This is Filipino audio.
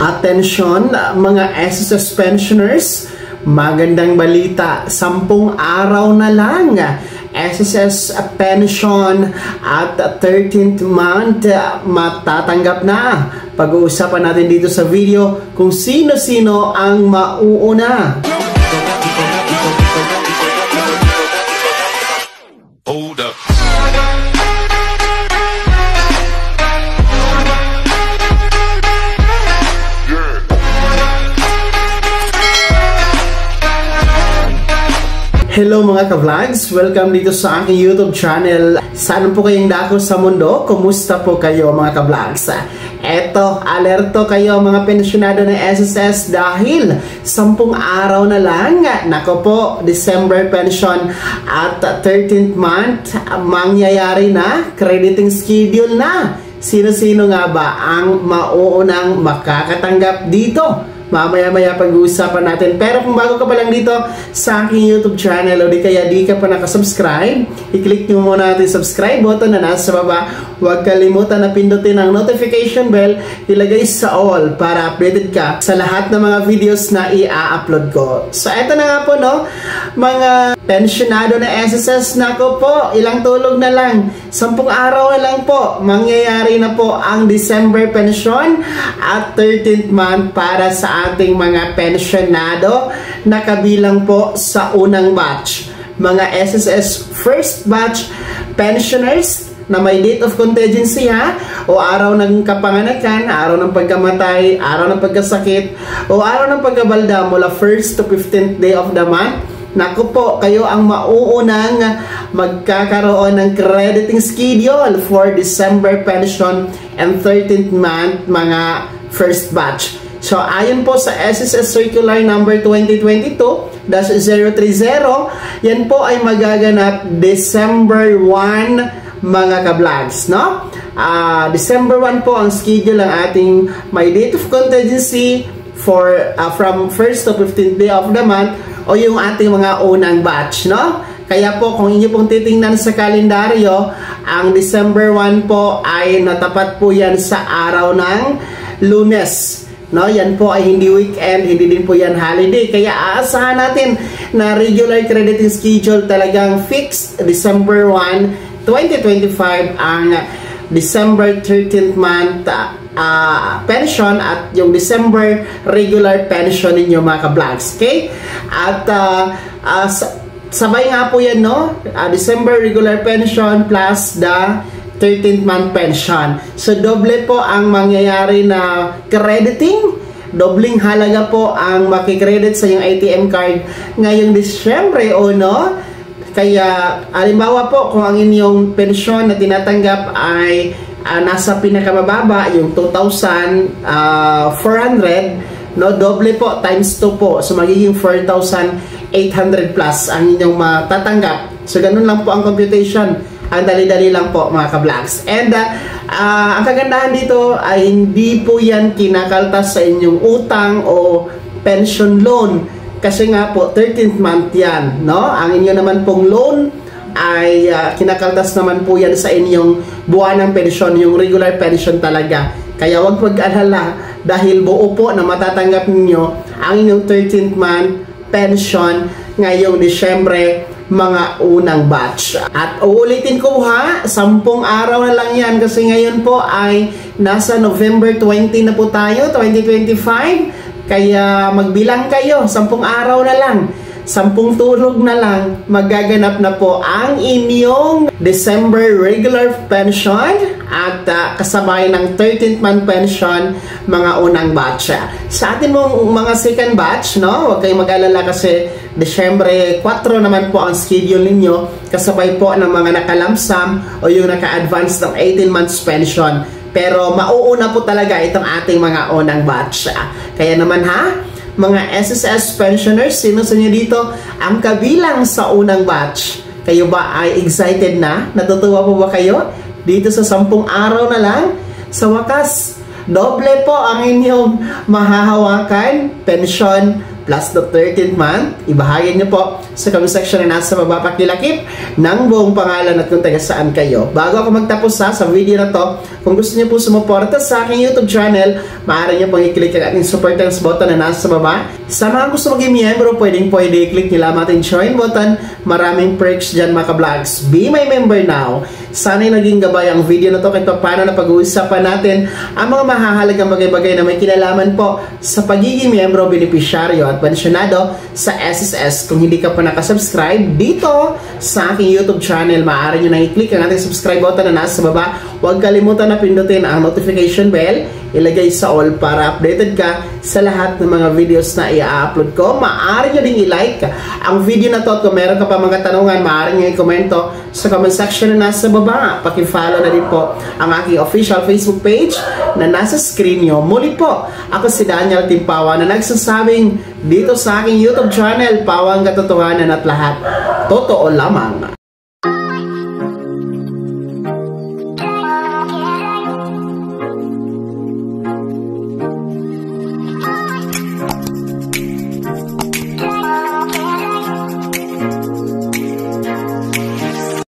Atensyon mga SSS pensioners, magandang balita, 10 araw na lang SSS pension at 13th month matatanggap na. Pag-uusapan natin dito sa video kung sino-sino ang mauuna. Hold up. Hello mga ka-vlogs! Welcome dito sa aking YouTube channel. Saan po kayong dako sa mundo? Kumusta po kayo mga ka-vlogs? Eto, alerto kayo mga pensyonado ng SSS dahil 10 araw na lang. Nako po, December pension at 13th month mangyayari na, crediting schedule na. Sino-sino nga ba ang mauunang makakatanggap dito? Mamaya-maya pag-uusapan natin. Pero kung bago ka pa lang dito sa aking YouTube channel o di kaya di ka pa nakasubscribe, i-click nyo muna natin subscribe button na nasa baba. Huwag kalimutan na pindutin ang notification bell, ilagay sa all para updated ka sa lahat ng mga videos na i-upload ko. So eto na nga po no, mga pensionado na SSS, nako po, ilang tulog na lang, 10 araw na lang po, mangyayari na po ang December pension at 13th month para sa ating mga pensionado na kabilang po sa unang batch. Mga SSS first batch pensioners na may date of contingency o araw ng kapanganakan, araw ng pagkamatay, araw ng pagkasakit, o araw ng pagkabalda mula 1st to 15th day of the month. Naku po, kayo ang mauunang magkakaroon ng crediting schedule for December pension and 13th month mga first batch. So, ayon po sa SSS Circular number 2022-030, yan po ay magaganap December 1 mga ka-vlogs, no? December 1 po ang schedule ng ating may date of contingency for from 1st to 15th day of the month o yung ating mga unang batch, no? Kaya po kung inyo pong titingnan sa kalendaryo, ang December 1 po ay natapat po yan sa araw ng Lunes. No, yan po ay hindi weekend, hindi din po yan holiday. Kaya aasahan natin na regular crediting schedule talagang fixed December 1, 2025 ang December 13th month pension at yung December regular pension ninyo mga ka-vlogs. Okay? At sabay nga po yan, no? December regular pension plus the 13th month pension. So, doble po ang mangyayari na crediting. Dobling halaga po ang makikredit sa yung ATM card ngayong Disyembre 1. Kaya, halimbawa po, kung ang inyong pensyon na tinatanggap ay nasa pinakamababa, yung 2,400, no, doble po, times 2 po. So, magiging 4,800 plus ang inyong matatanggap. So, ganun lang po ang computation. Ang dali-dali lang po mga ka-vlogs. And ang kagandahan dito ay hindi po yan kinakaltas sa inyong utang o pension loan. Kasi nga po 13th month yan, no? Ang inyo naman pong loan ay kinakaltas naman po yan sa inyong buwanang pension, yung regular pension talaga. Kaya wag pag-alala dahil buo po na matatanggap ninyo ang inyong 13th month pension ngayong Disyembre mga unang batch. At uulitin ko 10 araw na lang yan kasi ngayon po ay nasa November 20 na po tayo, 2025. Kaya magbilang kayo, 10 araw na lang, 10 tulog na lang, magaganap na po ang inyong December regular pension at kasabay ng 13th month pension mga unang batch. Sa atin mong mga second batch, no, huwag kayong mag-alala kasi Desyembre 4 naman po ang schedule ninyo kasabay po ng mga nakalamsam o yung naka-advance ng 18 months pension. Pero mauuna po talaga itong ating mga unang batch. Kaya naman mga SSS pensioners, sino sa inyo dito ang kabilang sa unang batch? Kayo ba ay excited na? Natutuwa po ba kayo? Dito sa 10 araw na lang, sa wakas, doble po ang inyong mahahawakan pension plus the 13th month, ibahagi nyo po sa comment section na nasa baba, pakilakip ng buong pangalan at kung taga saan kayo. Bago ako magtapos sa video na to, kung gusto niyo po sumuporta sa aking YouTube channel, maaari niyo pong i-click ang ating super thanks button na nasa baba. Sa mga gusto maging miyembro, pwede i-click nyo lamang ating join button. Maraming perks dyan mga ka-vlogs. Be my member now. Sana'y naging gabay ang video na to kahit paano na pag-uusapan natin ang mga mahahalagang bagay-bagay na may kinalaman po sa pagiging miyembro, benepisyaryo at pensyonado sa SSS. Kung hindi ka pa nakasubscribe dito sa aking YouTube channel, maaari nyo na i-click ang ating subscribe button na nasa baba. Huwag kalimutan na pindutin ang notification bell, ilagay sa all para updated ka sa lahat ng mga videos na i-upload ko. Maaari nyo ding i-like ang video na to at kung meron ka pa mga tanungan, maaari nyo i-komento sa comment section na nasa baba. Paki-follow na din po ang aking official Facebook page na nasa screen nyo. Muli po, ako si Daniel Timpawa na nagsasabing dito sa aking YouTube channel, pawang katotohanan at lahat totoo lamang.